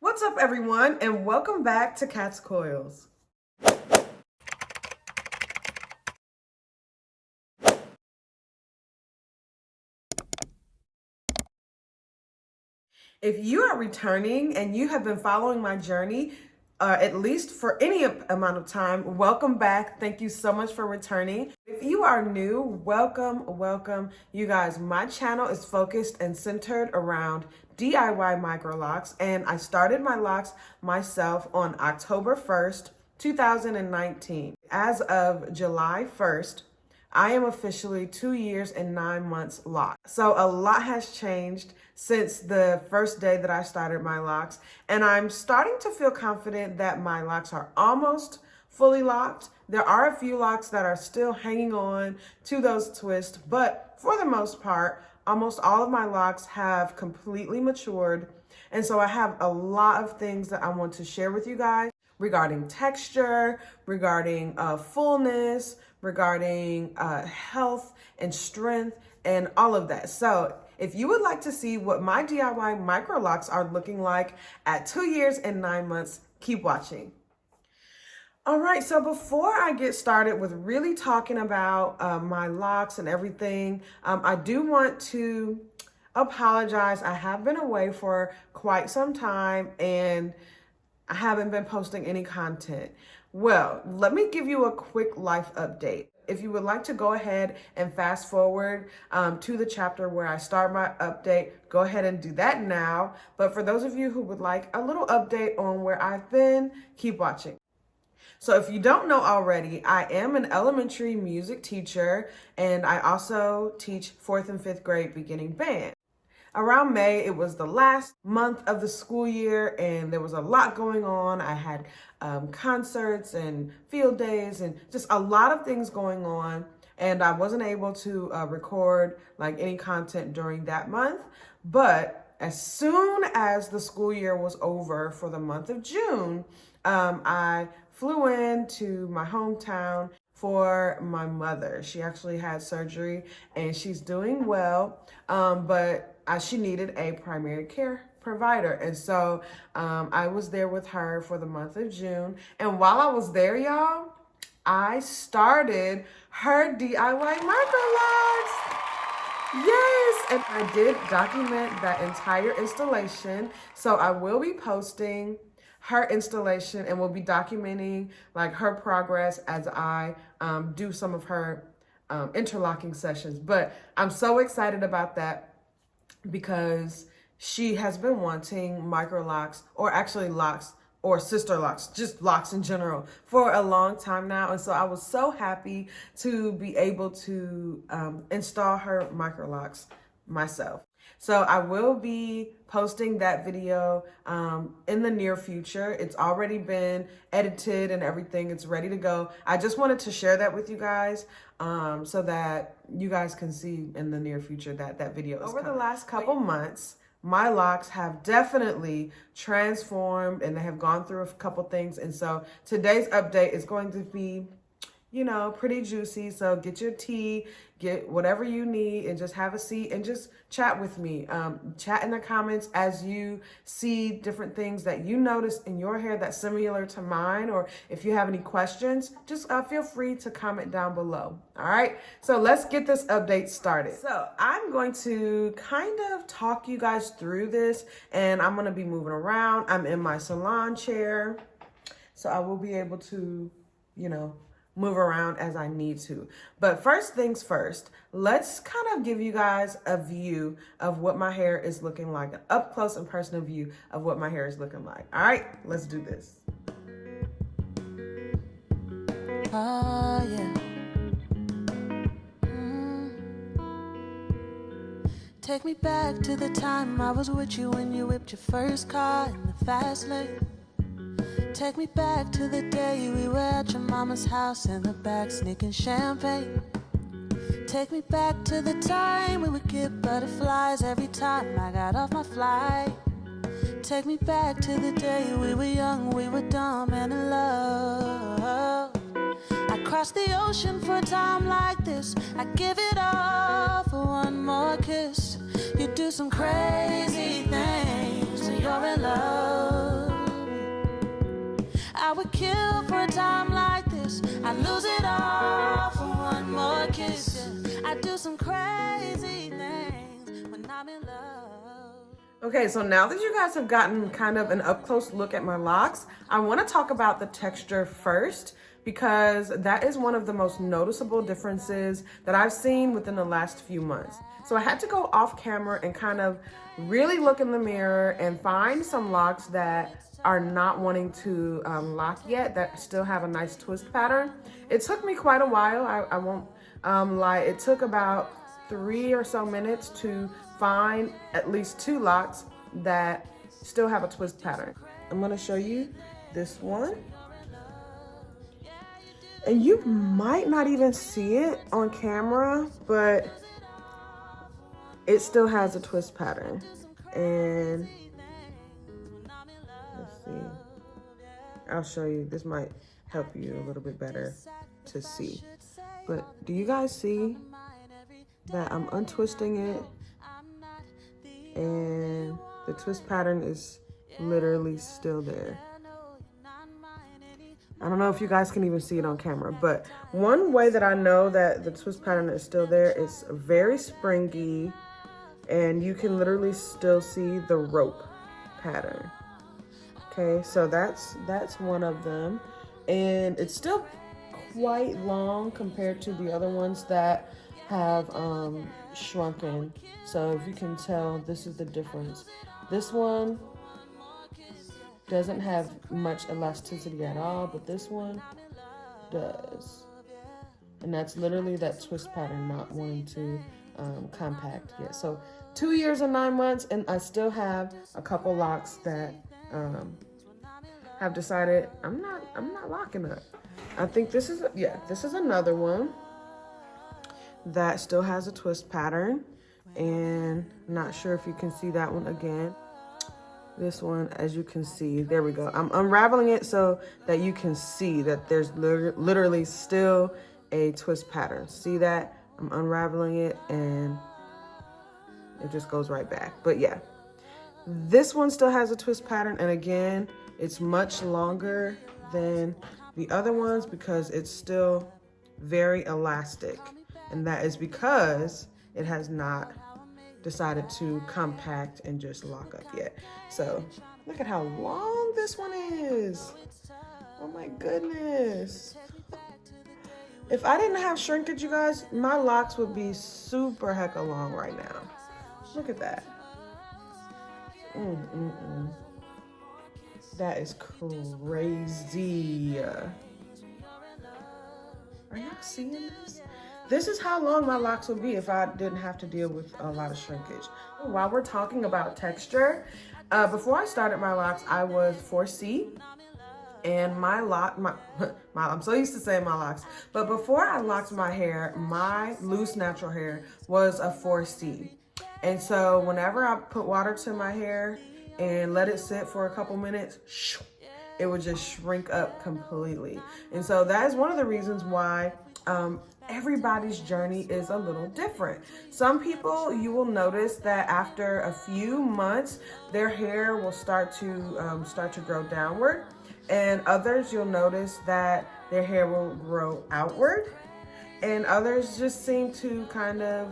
What's up, everyone, and welcome back to Cat's Coils. If you are returning and you have been following my journey, at least for any amount of time, welcome back. Thank you so much for returning. If you are new, welcome. You guys, my channel is focused and centered around DIY microlocs, and I started my locks myself on October 1st, 2019. As of July 1st, I am officially 2 years and 9 months locked. So a lot has changed since the first day that I started my locks, and I'm starting to feel confident that my locks are almost fully locked. There are a few locks that are still hanging on to those twists, but for the most part, almost all of my locks have completely matured. And so I have a lot of things that I want to share with you guys regarding texture, regarding fullness, regarding health and strength and all of that. So if you would like to see what my DIY microlocs are looking like at 2 years and 9 months, keep watching. All right, so before I get started with really talking about my locks and everything, I do want to apologize. I have been away for quite some time and I haven't been posting any content. Well, let me give you a quick life update. If you would like to go ahead and fast forward to the chapter where I start my update, go ahead and do that now. But for those of you who would like a little update on where I've been, keep watching. So if you don't know already, I am an elementary music teacher, and I also teach 4th and 5th grade beginning band. Around May, it was the last month of the school year, and there was a lot going on. I had concerts and field days and just a lot of things going on, and I wasn't able to record like any content during that month. But as soon as the school year was over for the month of June, I flew into my hometown for my mother. She actually had surgery and she's doing well, but she needed a primary care provider. And so I was there with her for the month of June. And while I was there, y'all, I started her DIY microlocs. Yes, and I did document that entire installation. So I will be posting her installation and we'll be documenting like her progress as I do some of her interlocking sessions. But I'm so excited about that because she has been wanting microlocs, or actually locks, or sister locks, just locks in general, for a long time now. And so I was so happy to be able to install her microlocs myself. So I will be posting that video in the near future. It's already been edited and everything. It's ready to go. I just wanted to share that with you guys so that you guys can see in the near future that that video is coming. Over the last couple months, my locks have definitely transformed and they have gone through a couple things. And so today's update is going to be, you know, pretty juicy. So get your tea, get whatever you need, and just have a seat and just chat with me. Chat in the comments as you see different things that you notice in your hair that's similar to mine, or if you have any questions, just feel free to comment down below. All right, so let's get this update started. So I'm going to kind of talk you guys through this, and I'm gonna be moving around. I'm in my salon chair, so I will be able to, you know, move around as I need to. But first things first, let's kind of give you guys a view of what my hair is looking like, an up close and personal view of what my hair is looking like. All right, let's do this. Oh, yeah. Take me back to the time I was with you when you whipped your first car in the fast lane. Take me back to the day we were at your mama's house in the back sneaking champagne. Take me back to the time we would get butterflies every time I got off my flight. Take me back to the day we were young, we were dumb and in love. I crossed the ocean for a time like this. I give it all for one more kiss. You do some crazy things when you're in love. Okay, so now that you guys have gotten kind of an up-close look at my locks, I want to talk about the texture first because that is one of the most noticeable differences that I've seen within the last few months. So I had to go off camera and kind of really look in the mirror and find some locks that are not wanting to lock yet, that still have a nice twist pattern. It took me quite a while, I won't lie. It took about 3 or so minutes to find at least 2 locks that still have a twist pattern. I'm gonna show you this one. And you might not even see it on camera, but it still has a twist pattern. And let's see, I'll show you. This might help you a little bit better to see. But do you guys see that I'm untwisting it? And the twist pattern is literally still there. I don't know if you guys can even see it on camera, but one way that I know that the twist pattern is still there is very springy, and you can literally still see the rope pattern. Okay, so that's one of them, and it's still quite long compared to the other ones that have shrunken. So if you can tell, this is the difference. This one doesn't have much elasticity at all, but this one does. And that's literally that twist pattern not wanting to compact yet. So 2 years and 9 months, and I still have a couple locks that have decided I'm not locking up. I think this is another one that still has a twist pattern, and not sure if you can see that one again. This one, as you can see, there we go. I'm unraveling it so that you can see that there's literally still a twist pattern. See that? I'm unraveling it and it just goes right back. But yeah, this one still has a twist pattern, and again, it's much longer than the other ones because it's still very elastic, and that is because it has not decided to compact and just lock up yet. So look at how long this one is. Oh my goodness. If I didn't have shrinkage, you guys, my locks would be super hecka long right now. Look at that. That is crazy. Are y'all seeing this? This is how long my locks would be if I didn't have to deal with a lot of shrinkage. While we're talking about texture, before I started my locks, I was 4C. And I'm so used to saying my locks, but before I locked my hair, my loose natural hair was a 4C. And so whenever I put water to my hair and let it sit for a couple minutes, it would just shrink up completely. And so that is one of the reasons why everybody's journey is a little different. Some people, you will notice that after a few months, their hair will start to grow downward. And others, you'll notice that their hair will grow outward. And others just seem to kind of,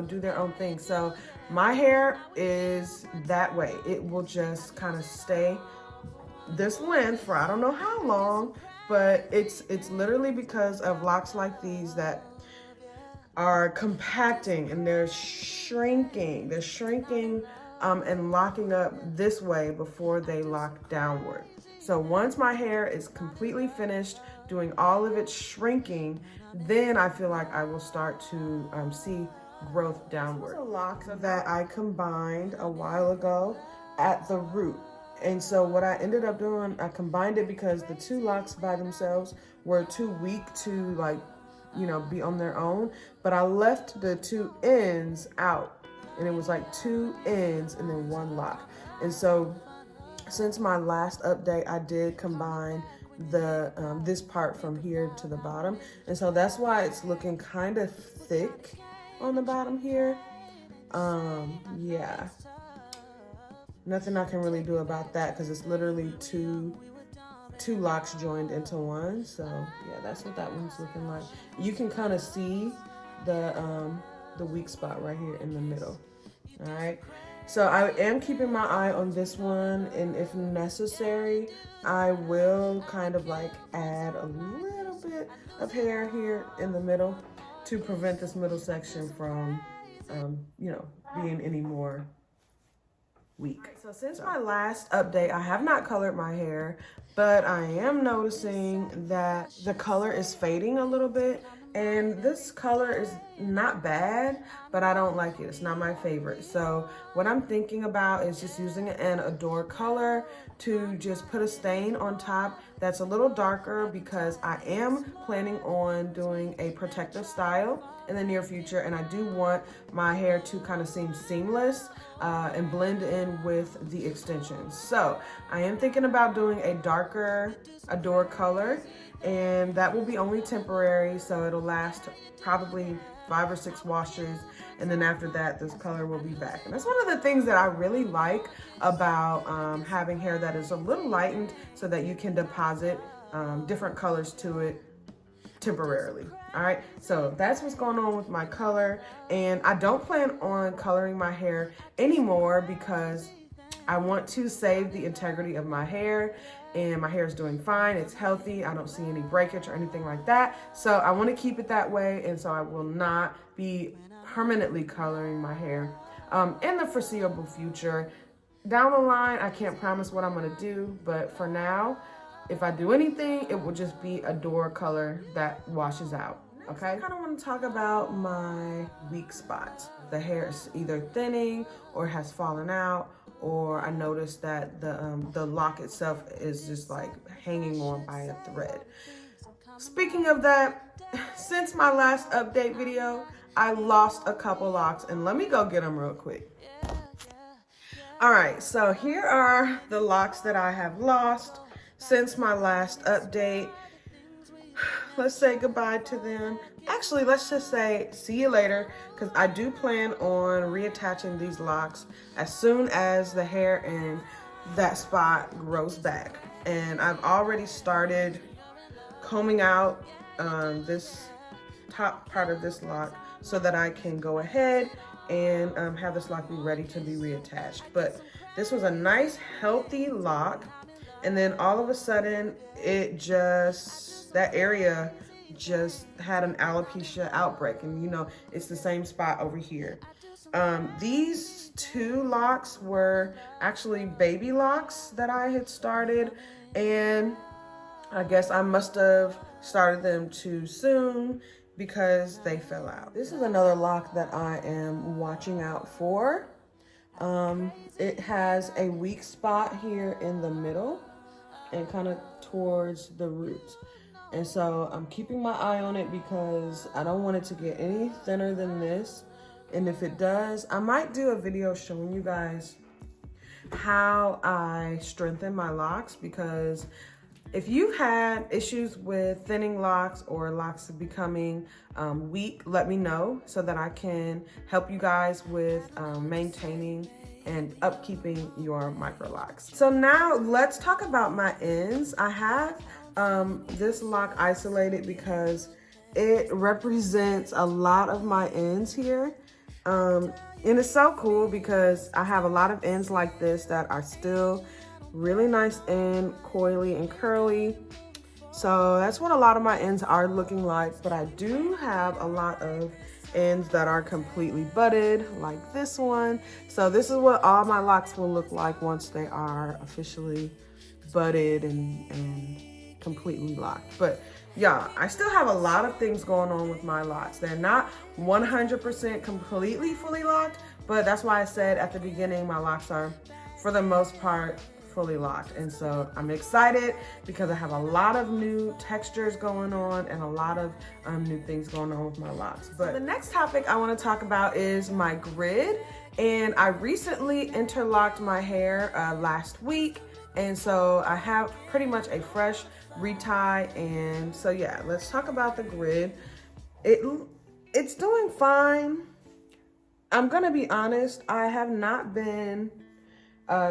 do their own thing. So my hair is that way. It will just kind of stay this length for I don't know how long, but it's literally because of locks like these that are compacting and they're shrinking. They're shrinking and locking up this way before they lock downward. So once my hair is completely finished doing all of its shrinking, then I feel like I will start to see growth downward. These are locks that I combined a while ago at the root. And so what I ended up doing, I combined it because the 2 locks by themselves were too weak to be on their own. But I left the 2 ends out, and it was like 2 ends and then 1 lock. And so since my last update, I did combine the this part from here to the bottom, and so that's why it's looking kind of thick on the bottom here. Yeah, nothing I can really do about that because it's literally two locks joined into one. So yeah, that's what that one's looking like. You can kind of see the weak spot right here in the middle. All right. So I am keeping my eye on this one, and if necessary, I will kind of like add a little bit of hair here in the middle to prevent this middle section from, you know, being any more weak. Right, so since my last update, I have not colored my hair, but I am noticing that the color is fading a little bit, and this color is not bad, but I don't like it. It's not my favorite. So what I'm thinking about is just using an Adore color to just put a stain on top that's a little darker, because I am planning on doing a protective style in the near future, and I do want my hair to kind of seem seamless and blend in with the extensions. So I am thinking about doing a darker Adore color, and that will be only temporary, so it'll last probably 5 or 6 washes, and then after that this color will be back. And that's one of the things that I really like about having hair that is a little lightened, so that you can deposit different colors to it temporarily. All right, so that's what's going on with my color, and I don't plan on coloring my hair anymore because I want to save the integrity of my hair, and my hair is doing fine. It's healthy. I don't see any breakage or anything like that, so I want to keep it that way, and so I will not be permanently coloring my hair in the foreseeable future. Down the line, I can't promise what I'm going to do, but for now, if I do anything, it will just be Adore color that washes out. Okay, I kind of want to talk about my weak spots. The hair is either thinning or has fallen out, or I noticed that the lock itself is just like hanging on by a thread. Speaking of that, since my last update video, I lost a couple locks, and let me go get them real quick. All right, so here are the locks that I have lost since my last update. Let's say goodbye to them. Actually, let's just say see you later, because I do plan on reattaching these locks as soon as the hair in that spot grows back. And I've already started combing out this top part of this lock so that I can go ahead and have this lock be ready to be reattached. But this was a nice healthy lock, and then all of a sudden it just, that area just had an alopecia outbreak, and you know, it's the same spot over here. These 2 locks were actually baby locks that I had started, and I guess I must have started them too soon because they fell out. This is another lock that I am watching out for. It has a weak spot here in the middle and kind of towards the roots. And so I'm keeping my eye on it because I don't want it to get any thinner than this. And if it does, I might do a video showing you guys how I strengthen my locks, because if you've had issues with thinning locks or locks becoming weak, let me know so that I can help you guys with maintaining and upkeeping your Microlocs. So now let's talk about my ends. I have this lock isolated because it represents a lot of my ends here. And it's so cool because I have a lot of ends like this that are still really nice and coily and curly. So that's what a lot of my ends are looking like, but I do have a lot of ends that are completely budded, like this one. So this is what all my locks will look like once they are officially budded and completely locked. But yeah, I still have a lot of things going on with my locks. They're not 100% completely fully locked, but that's why I said at the beginning my locks are, for the most part, fully locked. And so I'm excited because I have a lot of new textures going on and a lot of new things going on with my locks. But the next topic I want to talk about is my grid. And I recently interlocked my hair last week, and so I have pretty much a fresh retie. And so yeah, let's talk about the grid. It's doing fine. I'm gonna be honest, I have not been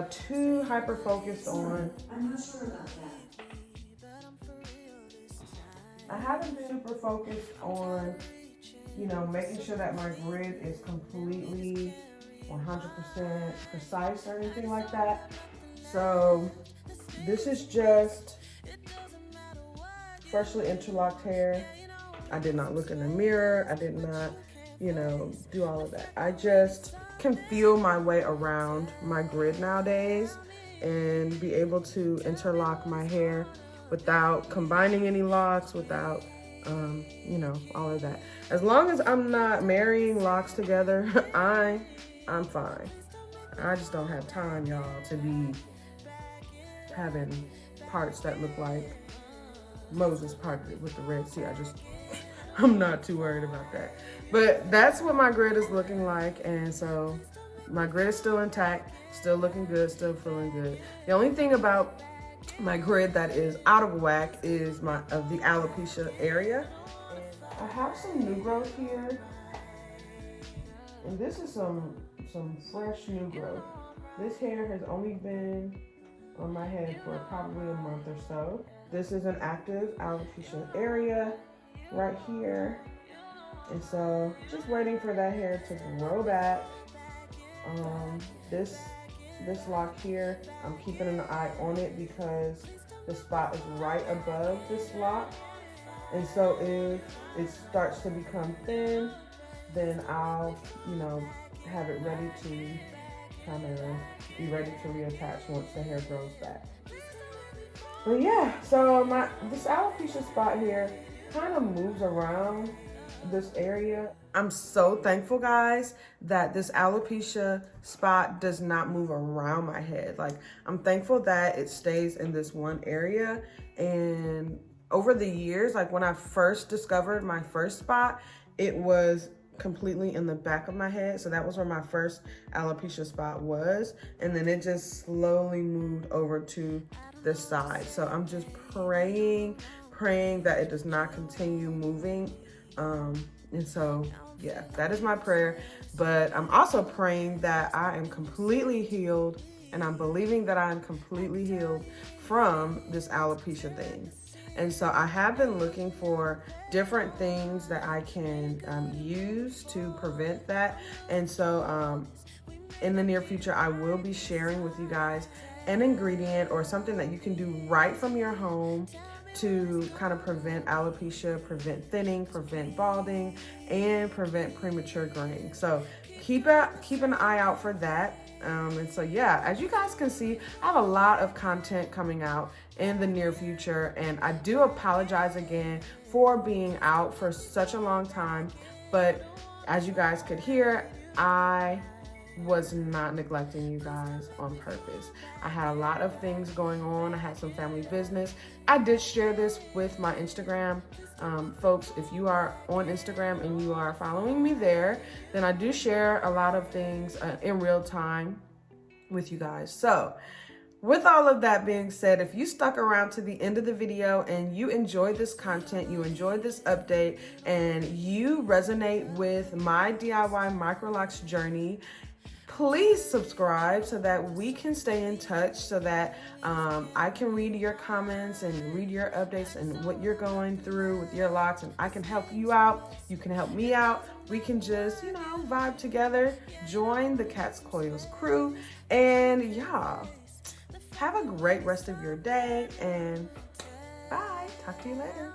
too hyper focused on. I'm not sure about that. I haven't been super focused on, you know, making sure that my grid is completely 100% precise or anything like that. So this is just freshly interlocked hair. I did not look in the mirror. I did not, do all of that. I just can feel my way around my grid nowadays and be able to interlock my hair without combining any locks, without, all of that. As long as I'm not marrying locks together, I'm fine. I just don't have time, y'all, to be having parts that look like Moses parted with the Red Sea. I'm not too worried about that. But that's what my grid is looking like. And so my grid is still intact, still looking good, still feeling good. The only thing about my grid that is out of whack is the alopecia area. And I have some new growth here. And this is some fresh new growth. This hair has only been on my head for probably a month or so. This is an active alopecia area right here. And so just waiting for that hair to grow back. This lock here, I'm keeping an eye on it because the spot is right above this lock. And so if it starts to become thin, then I'll, have it ready to be ready to reattach once the hair grows back. But yeah, so this alopecia spot here kind of moves around this area. I'm so thankful, guys, that this alopecia spot does not move around my head. Like, I'm thankful that it stays in this one area. And over the years, like when I first discovered my first spot, it was completely in the back of my head. So that was where my first alopecia spot was. And then it just slowly moved over to the side. So I'm just praying that it does not continue moving. And so, yeah, that is my prayer. But I'm also praying that I am completely healed, and I'm believing that I am completely healed from this alopecia thing. And so I have been looking for different things that I can use to prevent that. And so in the near future, I will be sharing with you guys an ingredient or something that you can do right from your home to kind of prevent alopecia, prevent thinning, prevent balding, and prevent premature graying. So keep an eye out for that. And so yeah, as you guys can see, I have a lot of content coming out in the near future, and I do apologize again for being out for such a long time. But as you guys could hear, I was not neglecting you guys on purpose. I had a lot of things going on. I had some family business. I did share this with my Instagram. Folks, if you are on Instagram and you are following me there, then I do share a lot of things in real time with you guys. So with all of that being said, if you stuck around to the end of the video and you enjoyed this content, you enjoyed this update, and you resonate with my DIY Microlocs journey, please subscribe so that we can stay in touch, so that I can read your comments and read your updates and what you're going through with your locks, and I can help you out. You can help me out. We can just, vibe together, join the Cat's Coils crew, and y'all, have a great rest of your day, and bye. Talk to you later.